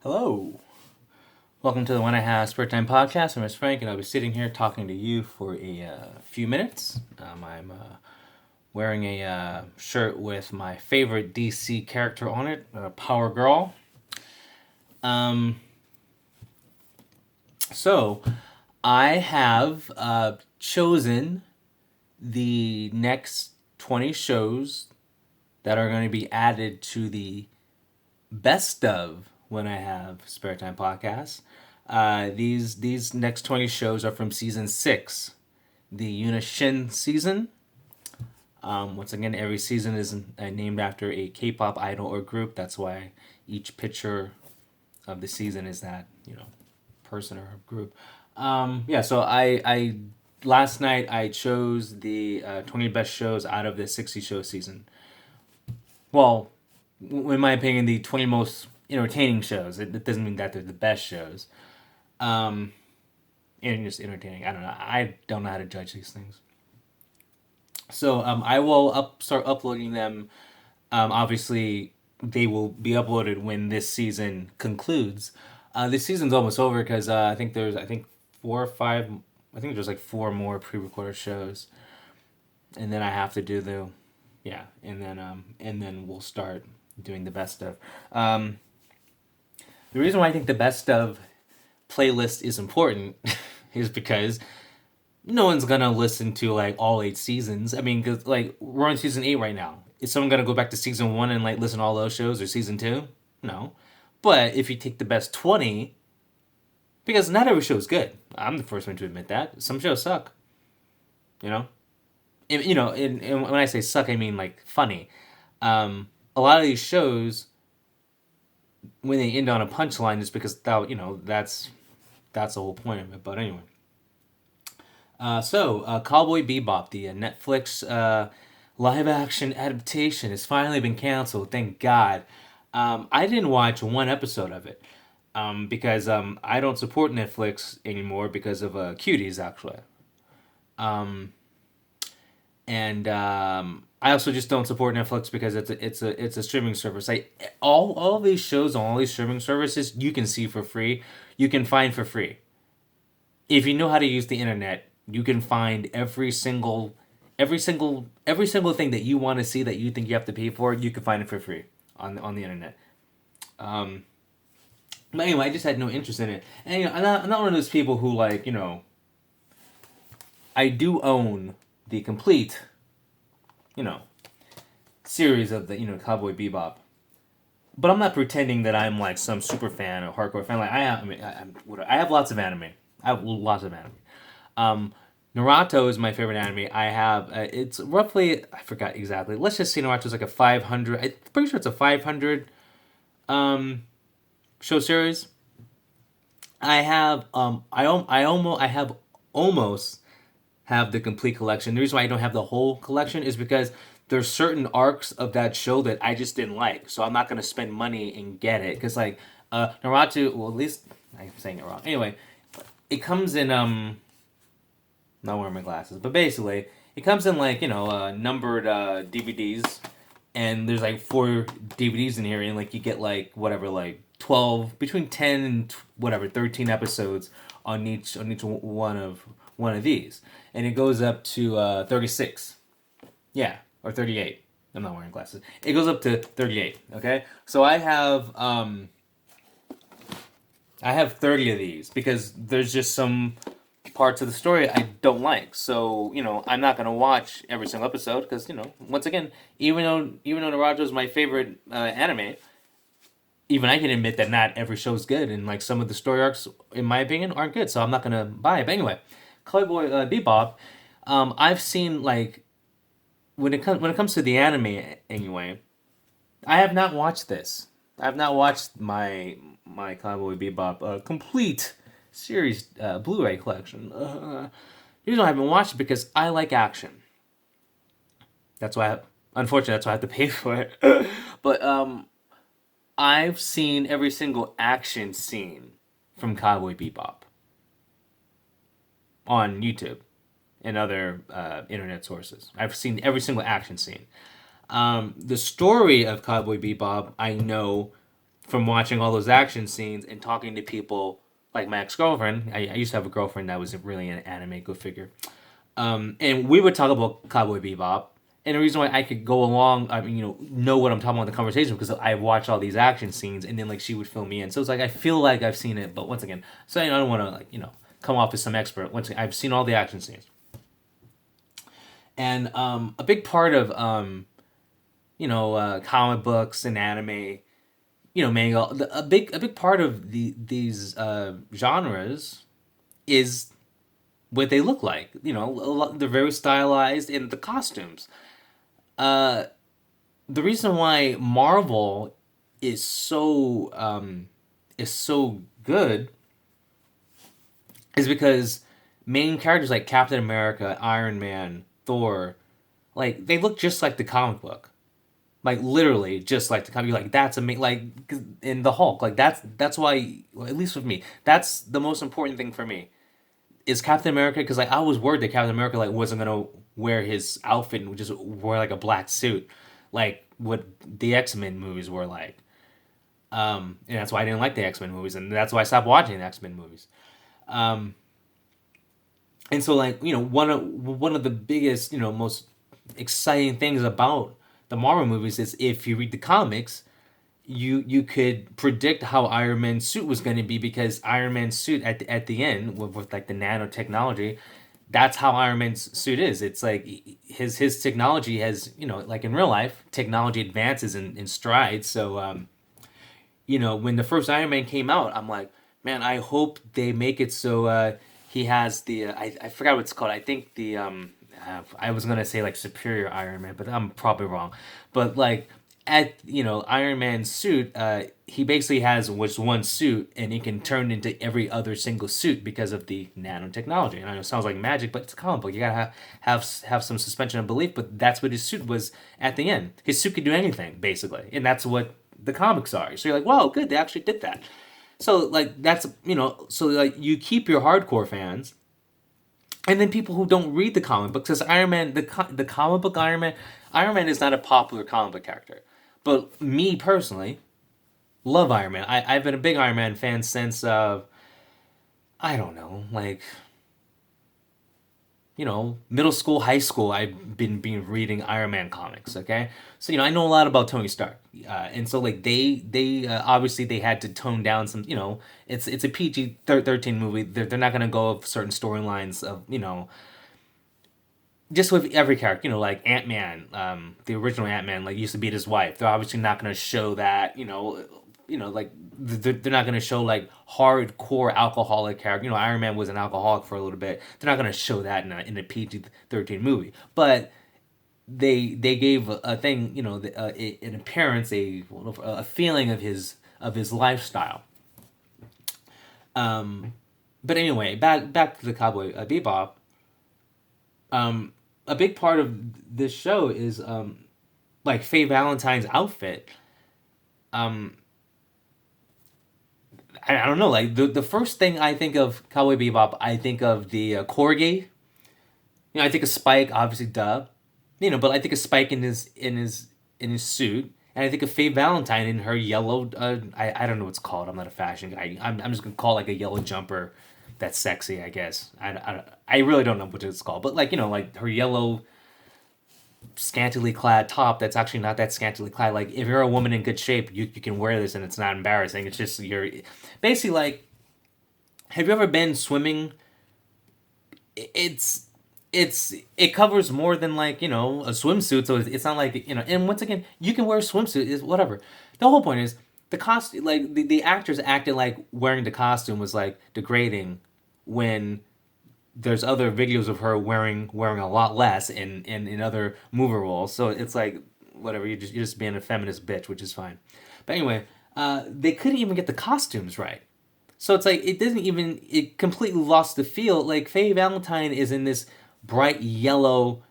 Hello. Welcome to the When I Have Spare Time podcast. I'm Frank, and I'll be sitting here talking to you for a few minutes. I'm wearing a shirt with my favorite DC character on it, Power Girl. Um, so, I have chosen the next 20 shows that are going to be added to the best of When I Have Spare Time podcast. These next 20 shows are from season 6, the Unishin season. Once again, every season is named after a K-pop idol or group. That's why each picture of the season is that person or group. Yeah, so I last night I chose the 20 best shows out of the 60 show season. Well, in my opinion, the 20 most entertaining shows. It doesn't mean that they're the best shows. Um, and just entertaining. I don't know. I don't know how to judge these things. So I will start uploading them. Obviously, they will be uploaded when this season concludes. This season's almost over because I think 4 or 5. I think there's like 4 more pre-recorded shows, and then I have to do the yeah, and then we'll start doing the best of. Um, the reason why I think the best of playlist is important is because no one's gonna listen to like all 8 seasons. I mean, cause like we're on season 8 right now. Is someone gonna go back to season 1 and like listen to all those shows or season 2? No. But if you take the best 20, because not every show is good. I'm the first one to admit that. Some shows suck. You know. And when I say suck, I mean like funny. A lot of these shows, when they end on a punchline, is because that's the whole point of it. But anyway, Cowboy Bebop, the Netflix live action adaptation, has finally been canceled. Thank God. I didn't watch one episode of it because I don't support Netflix anymore because of cuties, actually. Um, and I also just don't support Netflix because it's a streaming service. All these shows on all these streaming services you can see for free, you can find for free. If you know how to use the internet, you can find every single thing that you want to see that you think you have to pay for. You can find it for free on the internet. Um, but anyway, I just had no interest in it, and I'm not one of those people who I do own the complete you know series of the Cowboy Bebop. But I'm not pretending that I'm like some super fan or hardcore fan. Like I am. I mean, I have lots of anime. I have lots of anime. Um, Naruto is my favorite anime. I have it's roughly I forgot exactly. Let's just say Naruto is like a 500. I'm pretty sure it's a 500 um, show series. I have almost have the complete collection. The reason why I don't have the whole collection is because there's certain arcs of that show that I just didn't like. So I'm not gonna spend money and get it because like Naruto. Well, at least I'm saying it wrong. Anyway, it comes in not wearing my glasses, but basically it comes in like numbered DVDs, and there's like 4 DVDs in here, and like you get like whatever like 12 between 10 and whatever 13 episodes on each one of these, and it goes up to 36. Yeah, or 38. I'm not wearing glasses. It goes up to 38. Okay, so I have 30 of these because there's just some parts of the story I don't like. So I'm not gonna watch every single episode because once again, even though Naruto is my favorite anime, even I can admit that not every show is good, and like some of the story arcs, in my opinion, aren't good. So I'm not gonna buy it. But anyway, Cowboy Bebop, I've seen like when it comes to the anime anyway. I have not watched this. I have not watched my Cowboy Bebop complete series Blu-ray collection. The reason I haven't watched it because I like action. That's why, unfortunately, that's why I have to pay for it. But I've seen every single action scene from Cowboy Bebop on YouTube and other internet sources. I've seen every single action scene. The story of Cowboy Bebop I know from watching all those action scenes and talking to people like my ex girlfriend. I used to have a girlfriend that was really an anime, go figure. And we would talk about Cowboy Bebop. And the reason why I could go along, I mean, know what I'm talking about in the conversation because I watched all these action scenes, and then like she would fill me in. So it's like I feel like I've seen it, but once again, so I don't want to like come off as some expert. Once again, I've seen all the action scenes, and a big part of comic books and anime, manga, a big part of these genres is what they look like. They're very stylized in the costumes. Uh, the reason why Marvel is so good is because main characters like Captain America, Iron Man, Thor, like they look just like the comic book. Like literally just like the comic. Like that's amazing. Like in the Hulk. Like that's why, well, at least with me, that's the most important thing for me is Captain America, because like I was worried that Captain America like wasn't gonna wear his outfit and would just wear like a black suit, like what the X-Men movies were like. And that's why I didn't like the X-Men movies, and that's why I stopped watching the X-Men movies. Um, and so like one of the biggest most exciting things about the Marvel movies is if you read the comics, you could predict how Iron Man's suit was going to be because Iron Man's suit at the end with like the nanotechnology, that's how Iron Man's suit is. It's like his technology has like in real life technology advances in strides. So when the first Iron Man came out, I'm like, man, I hope they make it so he has the I forgot what it's called. I think the I was gonna say like superior Iron Man, but I'm probably wrong. But like at Iron Man's suit, he basically has just one suit, and he can turn into every other single suit because of the nanotechnology. And I know it sounds like magic, but it's a comic book. You gotta have some suspension of belief. But that's what his suit was at the end. His suit could do anything basically, and that's what the comics are. So you're like, wow, good, they actually did that. So like that's so like you keep your hardcore fans, and then people who don't read the comic books, because Iron Man, the comic book Iron Man is not a popular comic book character, but me personally love Iron Man. I've been a big Iron Man fan since I don't know, like middle school, high school, I've been reading Iron Man comics. Okay, so I know a lot about Tony Stark, and so like they obviously they had to tone down some. It's a PG-13 movie. They're not gonna go of certain storylines of just with every character. Like Ant Man, the original Ant Man, like used to beat his wife. They're obviously not gonna show that. Like they're not going to show like hardcore alcoholic character. Iron Man was an alcoholic for a little bit. They're not going to show that in a PG-13 movie. But they gave a thing, an appearance, a feeling of his lifestyle. But anyway, back to the Cowboy Bebop. A big part of this show is like Faye Valentine's outfit. Um, I don't know. Like the first thing I think of Cowboy Bebop, I think of the corgi. I think of Spike, obviously, duh. But I think of Spike in his suit, and I think of Faye Valentine in her yellow. I don't know what's called. I'm not a fashion guy. I'm just gonna call it like a yellow jumper. That's sexy, I guess. I really don't know what it's called, but like like her yellow scantily clad top that's actually not that scantily clad. Like if you're a woman in good shape, you can wear this and it's not embarrassing. It's just you're basically like, have you ever been swimming? It's it covers more than like a swimsuit, so it's not like And once again, you can wear a swimsuit, is whatever. The whole point is the costume. Like the actors acted like wearing the costume was like degrading when there's other videos of her wearing a lot less in other movie roles. So it's like whatever. You're just being a feminist bitch, which is fine. But anyway, they couldn't even get the costumes right. So it's like it completely lost the feel. Like Faye Valentine is in this bright yellow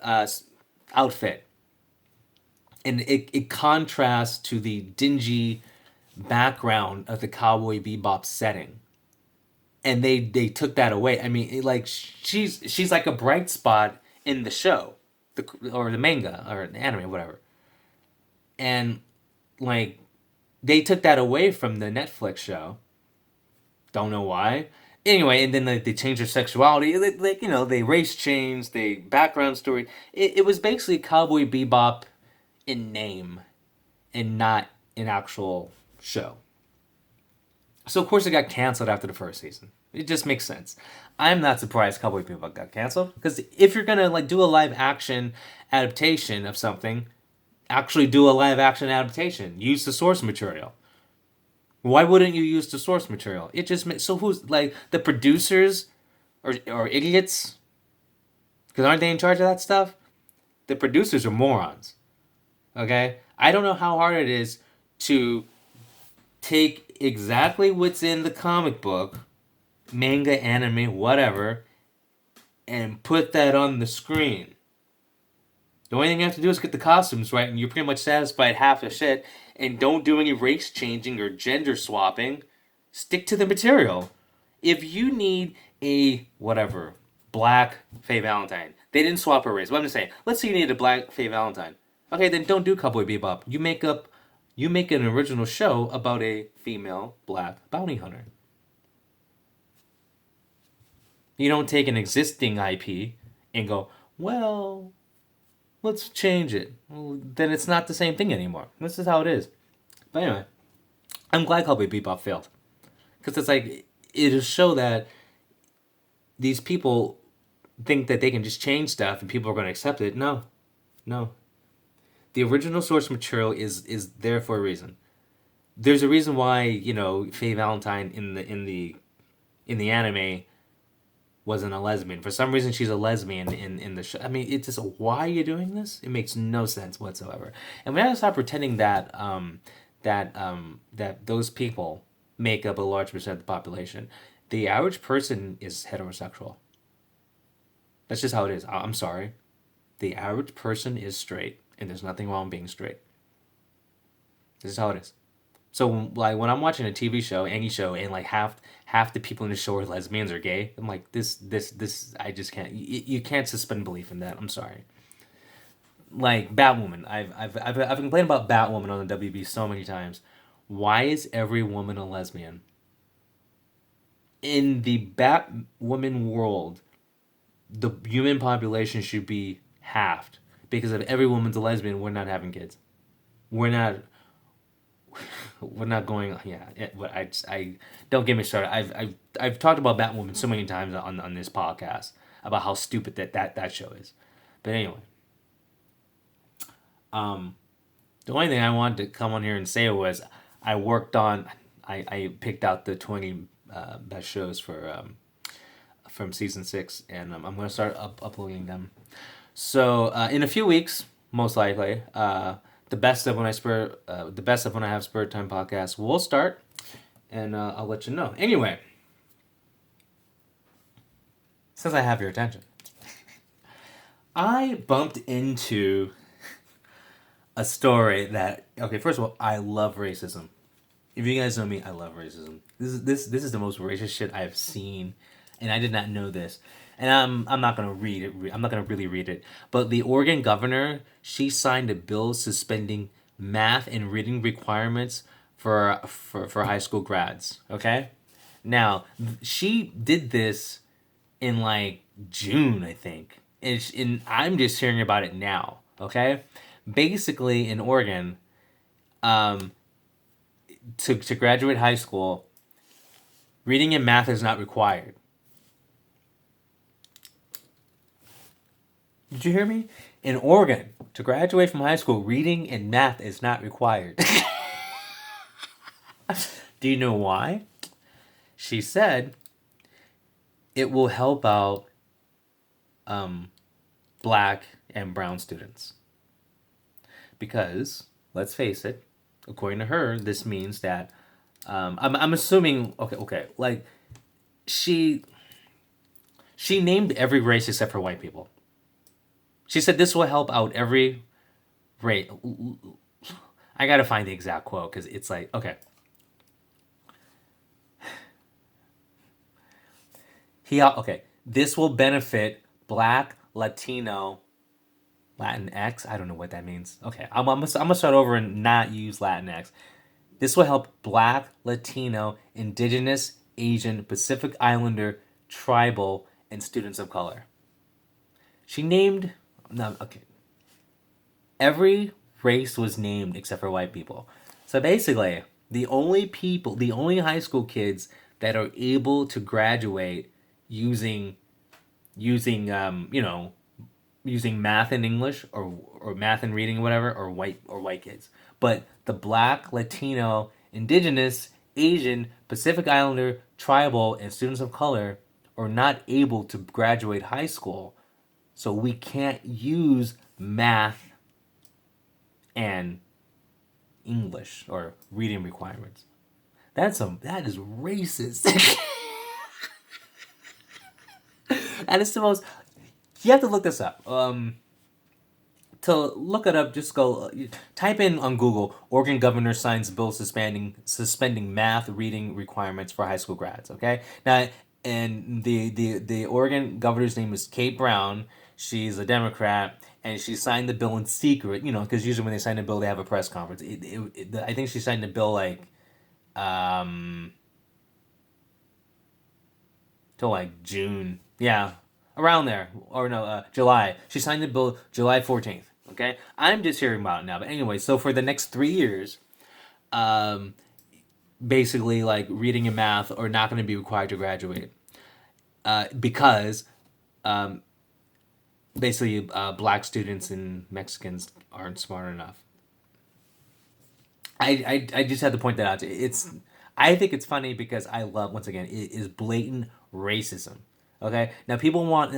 uh, outfit, and it contrasts to the dingy background of the Cowboy Bebop setting, and they took that away. I mean, like she's like a bright spot in the show, or the manga or the anime, whatever. And like They took that away from the Netflix show. Don't know why. Anyway, and then they changed their sexuality. Like, they race changed, they background story. It was basically Cowboy Bebop in name and not an actual show. So of course it got canceled after the first season. It just makes sense. I'm not surprised Cowboy Bebop got canceled because if you're gonna like do a live action adaptation of something, actually do a live action adaptation. Use the source material. Why wouldn't you use the source material? It just so who's like the producers or idiots? Because aren't they in charge of that stuff? The producers are morons. Okay, I don't know how hard it is to take exactly what's in the comic book, manga, anime, whatever, and put that on the screen. The only thing you have to do is get the costumes right, and you're pretty much satisfied half the shit. And don't do any race changing or gender swapping. Stick to the material. If you need a whatever black Faye Valentine, they didn't swap her race. But I'm just saying, let's say you need a black Faye Valentine. Okay, then don't do Cowboy Bebop. You make an original show about a female black bounty hunter. You don't take an existing IP and go, well, let's change it. Well, then it's not the same thing anymore. This is how it is. But anyway, I'm glad Cowboy Bebop failed. Because it's like, it'll show that these people think that they can just change stuff and people are going to accept it. No. No. The original source material is there for a reason. There's a reason why, Faye Valentine in the anime wasn't a lesbian. For some reason, she's a lesbian in the show. I mean, it's just why are you doing this? It makes no sense whatsoever. And we have to stop pretending that those people make up a large percent of the population. The average person is heterosexual. That's just how it is. I'm sorry. The average person is straight, and there's nothing wrong being straight. This is how it is. So like when I'm watching a TV show, any show, and like half the people in the show are lesbians or gay, I'm like this I just can't. You can't suspend belief in that. I'm sorry. Like Batwoman, I've complained about Batwoman on the WB so many times. Why is every woman a lesbian? In the Batwoman world, the human population should be halved because if every woman's a lesbian, we're not having kids. We're not we're not going. Yeah, but I don't get me started. I've talked about Batwoman so many times on this podcast about how stupid that show is. But anyway, the only thing I wanted to come on here and say was I picked out the 20 best shows from season 6, and I'm gonna start uploading them. So in a few weeks, most likely, the best of when I have spare time podcast will start, and I'll let you know. Anyway, since I have your attention, I bumped into a story that first of all, I love racism. If you guys know me, I love racism. This is the most racist shit I've seen, and I did not know this. And I'm not gonna read it. I'm not gonna really read it. But the Oregon governor, she signed a bill suspending math and reading requirements for high school grads. Okay, now she did this in like June, I think, and I'm just hearing about it now. Okay, basically in Oregon, to graduate high school, reading and math is not required. Did you hear me? In Oregon, to graduate from high school, reading and math is not required. Do you know why? She said it will help out black and brown students. Because, let's face it, according to her, this means that I'm assuming like she named every race except for white people. She said this will help out every race. I gotta find the exact quote because it's like this will benefit Black, Latino, Latinx. I don't know what that means. Okay, I'm gonna start over and not use Latinx. This will help Black, Latino, Indigenous, Asian, Pacific Islander, tribal, and students of color. She named, no, okay, every race was named except for white people. So basically, the only high school kids that are able to graduate using using math and English or math and reading or whatever or white kids. But the Black, Latino, Indigenous, Asian, Pacific Islander, tribal, and students of color are not able to graduate high school, so we can't use math and English or reading requirements. That is racist. That is the most. You have to look this up. To look it up, just go type in on Google. Oregon governor signs bill suspending math reading requirements for high school grads. Okay, now and the Oregon governor's name is Kate Brown. She's a Democrat, and she signed the bill in secret. You know, because usually when they sign a bill, they have a press conference. I think she signed the bill like um till like June. Yeah, around there. Or no, July. She signed the bill July 14th. Okay? I'm just hearing about it now. But anyway, so for the next 3 years, um, basically, like, reading and math are not going to be required to graduate. Because um, basically, black students and Mexicans aren't smart enough. I just had to point that out. I think it's funny because I love, once again, it is blatant racism. Okay, now people want,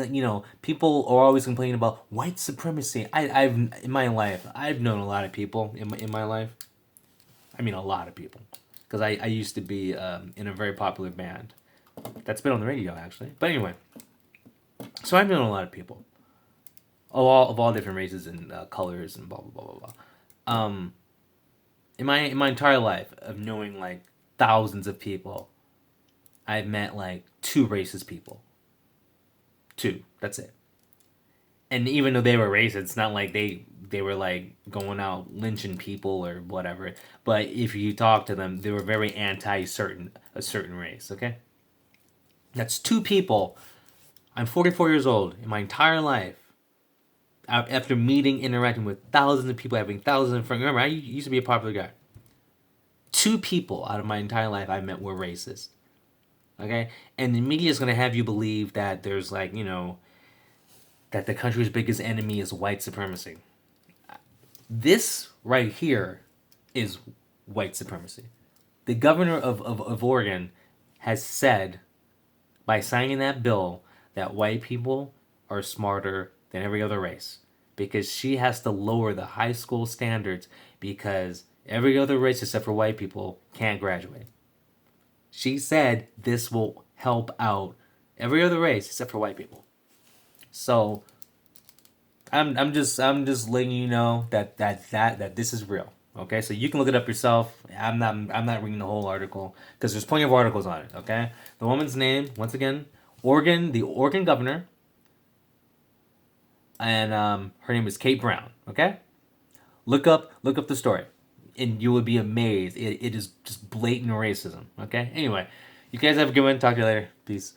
people are always complaining about white supremacy. I've in my life I've known a lot of people in my life. I mean, a lot of people, because I used to be in a very popular band that's been on the radio actually. But anyway, so I've known a lot of people of all different races and colors and blah blah blah blah blah. In my entire life of knowing like thousands of people, I've met like two racist people. Two. That's it. And even though they were racist, it's not like they were like going out lynching people or whatever. But if you talk to them, they were very anti a certain race. Okay, that's two people. I'm 44 years old. In my entire life, after meeting, interacting with thousands of people, having thousands of friends. Remember, I used to be a popular guy. Two people out of my entire life I met were racist. Okay, and the media is gonna have you believe that there's like that the country's biggest enemy is white supremacy. This right here is white supremacy. The governor of Oregon has said by signing that bill that white people are smarter than every other race because she has to lower the high school standards because every other race except for white people can't graduate. She said this will help out every other race except for white people. So I'm just letting you know that this is real. Okay, so you can look it up yourself. I'm not reading the whole article because there's plenty of articles on it. Okay, the woman's name once again, the Oregon governor, and her name is Kate Brown. Okay, look up the story, and you would be amazed. It is just blatant racism. Okay, anyway, you guys have a good one. Talk to you later. Peace.